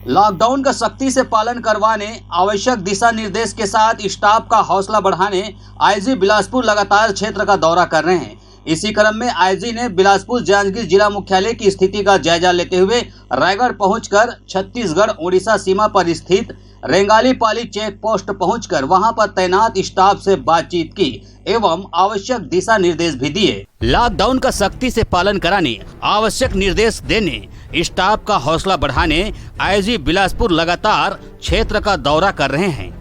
Lockdown का सख्ती से पालन करवाने, आवश्यक दिशा निर्देश के साथ स्टाफ का हौसला बढ़ाने आईजी बिलासपुर लगातार क्षेत्र का दौरा कर रहे हैं। इसी क्रम में आईजी ने बिलासपुर जांजगीर जिला मुख्यालय की स्थिति का जायजा लेते हुए रायगढ़ पहुंचकर छत्तीसगढ़ उड़ीसा सीमा पर स्थित रेंगाली पाली चेक पोस्ट पहुंचकर वहां पर तैनात स्टाफ से बातचीत की एवं आवश्यक दिशा निर्देश भी दिए। लॉकडाउन का सख्ती से पालन कराने, आवश्यक निर्देश देने, स्टाफ का हौसला बढ़ाने आईजी बिलासपुर लगातार क्षेत्र का दौरा कर रहे हैं।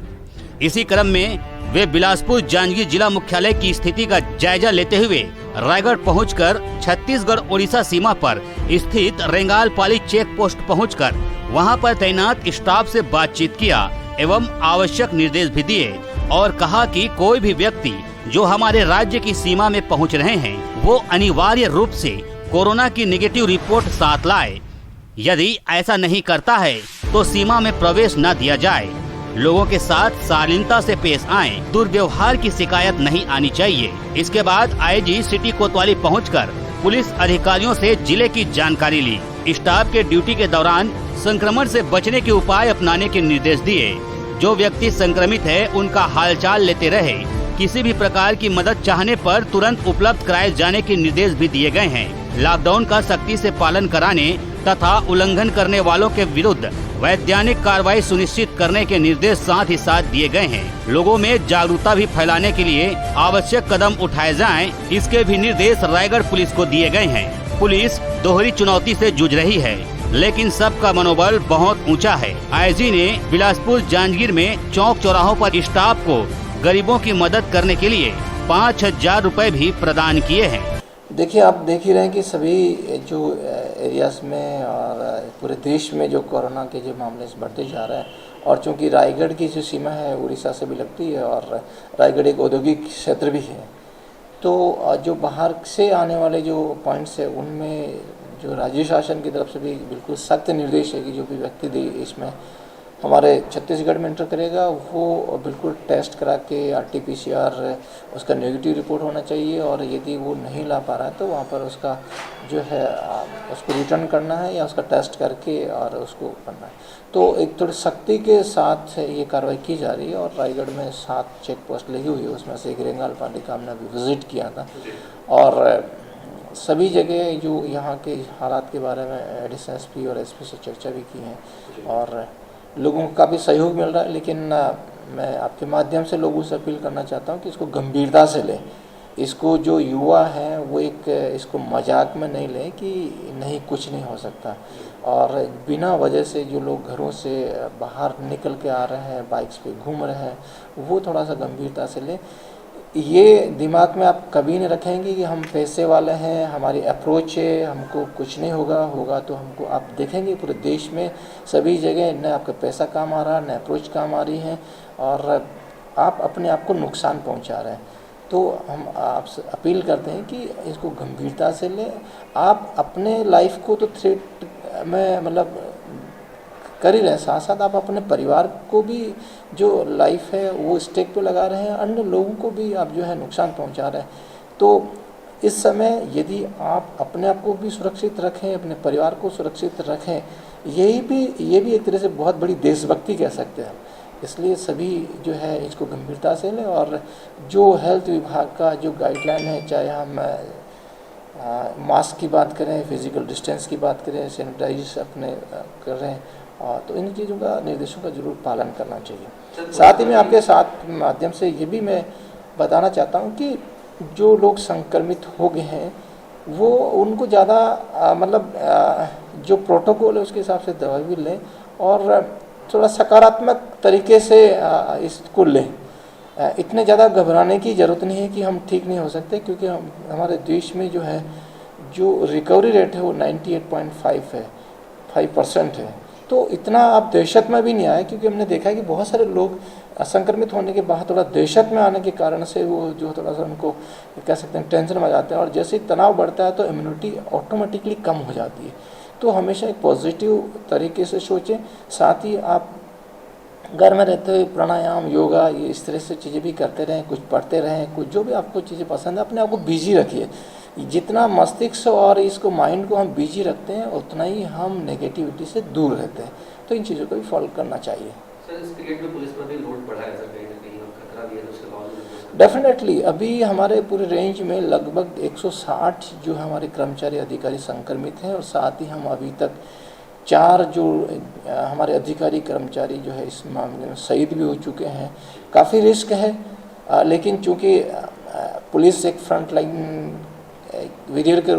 इसी क्रम में वे बिलासपुर जांजगीर जिला मुख्यालय की स्थिति का जायजा लेते हुए रायगढ़ पहुंचकर छत्तीसगढ़ उड़ीसा सीमा पर स्थित रेंगाल पाली चेक पोस्ट पहुंचकर वहां पर तैनात स्टाफ से बातचीत किया एवं आवश्यक निर्देश भी दिए और कहा कि कोई भी व्यक्ति जो हमारे राज्य की सीमा में पहुंच रहे हैं वो अनिवार्य रूप से कोरोना की नेगेटिव रिपोर्ट साथ लाए। यदि ऐसा नहीं करता है तो सीमा में प्रवेश न दिया जाए। लोगों के साथ शालीनता से पेश आए, दुर्व्यवहार की शिकायत नहीं आनी चाहिए। इसके बाद आईजी सिटी कोतवाली पहुंचकर पुलिस अधिकारियों से जिले की जानकारी ली। स्टाफ के ड्यूटी के दौरान संक्रमण से बचने के उपाय अपनाने के निर्देश दिए। जो व्यक्ति संक्रमित है उनका हालचाल लेते रहे। किसी भी प्रकार की मदद चाहने पर तुरंत उपलब्ध कराए जाने के निर्देश भी दिए गए हैं। लॉकडाउन का सख्ती से पालन कराने तथा उल्लंघन करने वालों के विरुद्ध वैधानिक कार्रवाई सुनिश्चित करने के निर्देश साथ ही साथ दिए गए हैं। लोगों में जागरूकता भी फैलाने के लिए आवश्यक कदम उठाए जाएं, इसके भी निर्देश रायगढ़ पुलिस को दिए गए हैं। पुलिस दोहरी चुनौती से जूझ रही है, लेकिन सबका मनोबल बहुत ऊंचा है। आईजी ने बिलासपुर जांजगीर में चौक चौराहों पर स्टाफ को गरीबों की मदद करने के लिए 5,000 रुपए भी प्रदान किए हैं। देखिए, आप देख ही रहे हैं कि सभी जो एरियाज में और पूरे देश में जो कोरोना के जो मामले बढ़ते जा रहे हैं और चूंकि रायगढ़ की जो सीमा है उड़ीसा से भी लगती है और रायगढ़ एक औद्योगिक क्षेत्र भी है, तो जो बाहर से आने वाले जो पॉइंट्स है उनमें जो राज्य शासन की तरफ से भी बिल्कुल सख्त निर्देश है कि जो भी व्यक्ति इसमें हमारे छत्तीसगढ़ में एंटर करेगा वो बिल्कुल टेस्ट करा के RT-PCR उसका नेगेटिव रिपोर्ट होना चाहिए और यदि वो नहीं ला पा रहा है तो वहाँ पर उसका जो है उसको रिटर्न करना है या उसका टेस्ट करके और उसको करना है। तो एक थोड़ी सख्ती के साथ ये कार्रवाई की जा रही है और रायगढ़ में 7 चेक पोस्ट लगी हुई है, उसमें से एक रेंगाल पाली का हमने अभी विज़िट किया था और सभी जगह जो यहाँ के हालात के बारे में एडिशनल SP और SP से चर्चा भी की है और लोगों का भी सहयोग मिल रहा है। लेकिन मैं आपके माध्यम से लोगों से अपील करना चाहता हूँ कि इसको गंभीरता से लें। इसको जो युवा हैं वो इसको मजाक में नहीं लें कि नहीं कुछ नहीं हो सकता और बिना वजह से जो लोग घरों से बाहर निकल के आ रहे हैं, बाइक्स पे घूम रहे हैं, वो थोड़ा सा गंभीरता से लें। ये दिमाग में आप कभी नहीं रखेंगे कि हम पैसे वाले हैं, हमारी अप्रोच है, हमको कुछ नहीं होगा तो हमको आप देखेंगे पूरे देश में सभी जगह न आपका पैसा काम आ रहा है, न अप्रोच काम आ रही है और आप अपने आप को नुकसान पहुंचा रहे हैं। तो हम आपसे अपील करते हैं कि इसको गंभीरता से लें। आप अपने लाइफ को तो थ्रेट में मतलब कर ही रहे हैं, साथ साथ आप अपने परिवार को भी जो लाइफ है वो स्टेक पे लगा रहे हैं, अन्य लोगों को भी आप जो है नुकसान पहुंचा रहे हैं। तो इस समय यदि आप अपने आप को भी सुरक्षित रखें, अपने परिवार को सुरक्षित रखें, ये भी एक तरह से बहुत बड़ी देशभक्ति कह सकते हैं। इसलिए सभी जो है इसको गंभीरता से लें और जो हेल्थ विभाग का जो गाइडलाइन है, चाहे हम मास्क की बात करें, फिजिकल डिस्टेंस की बात करें, सैनिटाइज अपने कर रहे हैं तो इन चीज़ों का निर्देशों का जरूर पालन करना चाहिए। साथ ही में आपके साथ माध्यम से ये भी मैं बताना चाहता हूँ कि जो लोग संक्रमित हो गए हैं वो उनको ज़्यादा जो प्रोटोकॉल है उसके हिसाब से दवा भी लें और थोड़ा सकारात्मक तरीके से इसको लें। इतने ज़्यादा घबराने की ज़रूरत नहीं है कि हम ठीक नहीं हो सकते, क्योंकि हमारे देश में जो है जो रिकवरी रेट है वो 98.5 है, 5% है। तो इतना आप दहशत में भी नहीं आए, क्योंकि हमने देखा है कि बहुत सारे लोग संक्रमित होने के बाद थोड़ा दहशत में आने के कारण से वो जो थोड़ा सा उनको कह सकते हैं टेंशन में जाते हैं और जैसे ही तनाव बढ़ता है तो इम्यूनिटी ऑटोमेटिकली कम हो जाती है। तो हमेशा एक पॉजिटिव तरीके से सोचें। साथ ही आप घर में रहते हुए प्राणायाम, योगा, ये इस तरह से चीज़ें भी करते रहें, कुछ पढ़ते रहें, कुछ जो भी आपको चीज़ें पसंद है अपने आप को बिजी रखिए। जितना मस्तिष्क और इसको माइंड को हम बिजी रखते हैं उतना ही हम नेगेटिविटी से दूर रहते हैं। तो इन चीज़ों को भी फॉलो करना चाहिए। सर, इस पीरियड में पुलिस पर भी लोड बढ़ा है सर, कहीं ना कहीं और खतरा भी है, तो उसके बावजूद डेफिनेटली अभी हमारे पूरे रेंज में लगभग 160 जो हमारे कर्मचारी अधिकारी संक्रमित हैं और साथ ही हम अभी तक 4 जो हमारे अधिकारी कर्मचारी जो है इस मामले में शहीद भी हो चुके हैं। काफ़ी रिस्क है, लेकिन चूँकि पुलिस एक फ्रंट लाइन वॉरियर के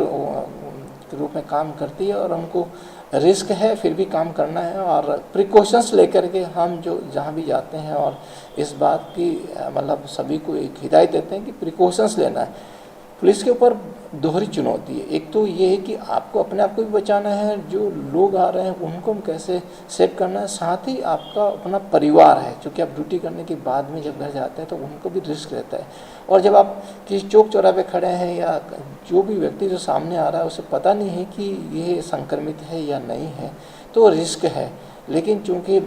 रूप में काम करती है और हमको रिस्क है फिर भी काम करना है और प्रिकॉशंस लेकर के हम जो जहाँ भी जाते हैं और इस बात की मतलब सभी को एक हिदायत देते हैं कि प्रिकॉशंस लेना है। पुलिस के ऊपर दोहरी चुनौती है, एक तो ये है कि आपको अपने आप को भी बचाना है, जो लोग आ रहे हैं उनको हम कैसे सेव करना है, साथ ही आपका अपना परिवार है, क्योंकि आप ड्यूटी करने के बाद में जब घर जाते हैं तो उनको भी रिस्क रहता है। और जब आप किसी चौक चौराहे पे खड़े हैं या जो भी व्यक्ति जो सामने आ रहा है उसे पता नहीं है कि ये संक्रमित है या नहीं है, तो रिस्क है। लेकिन चूँकि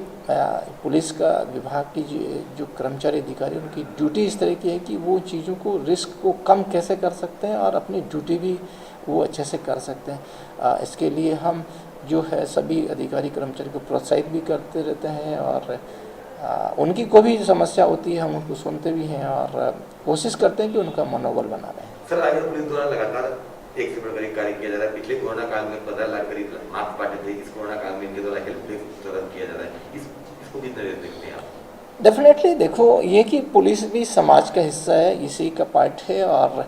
पुलिस का विभाग की जो कर्मचारी अधिकारी उनकी ड्यूटी इस तरह की है कि वो चीज़ों को रिस्क को कम कैसे कर सकते हैं और अपनी ड्यूटी भी वो अच्छे से कर सकते हैं। इसके लिए हम जो है सभी अधिकारी कर्मचारी को प्रोत्साहित भी करते रहते हैं और उनकी कोई भी समस्या होती है हम उनको सुनते भी हैं और कोशिश करते हैं कि उनका मनोबल बना रहे हैं। सर, रायगढ़ पुलिस द्वारा लगातार एक से बढ़कर एक कार्य किया जा रहा है। पिछले कोरोना काल में 15 लाख करीब मास्क बांटे थे, इस कोरोना काल में इनके द्वारा हेल्प डेस्क तुरंत किया जा रहा है, इसको किस तरह देखते हैं आप? डेफिनेटली देखो, ये कि पुलिस भी समाज का हिस्सा है, इसी का पार्ट है और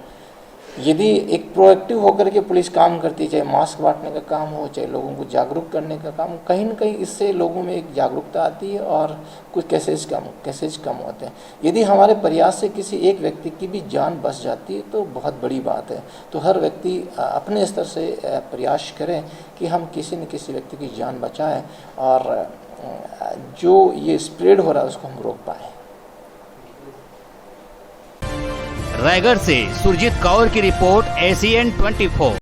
यदि एक प्रोएक्टिव होकर के पुलिस काम करती है, चाहे मास्क बांटने का काम हो, चाहे लोगों को जागरूक करने का काम हो, कहीं ना कहीं इससे लोगों में एक जागरूकता आती है और कुछ केसेज कम होते हैं। यदि हमारे प्रयास से किसी एक व्यक्ति की भी जान बच जाती है तो बहुत बड़ी बात है। तो हर व्यक्ति अपने स्तर से प्रयास करें कि हम किसी न किसी व्यक्ति की जान बचाएं और जो ये स्प्रेड हो रहा है उसको हम रोक पाएँ। रायगढ़ से सुरजीत कौर की रिपोर्ट, ACN 24।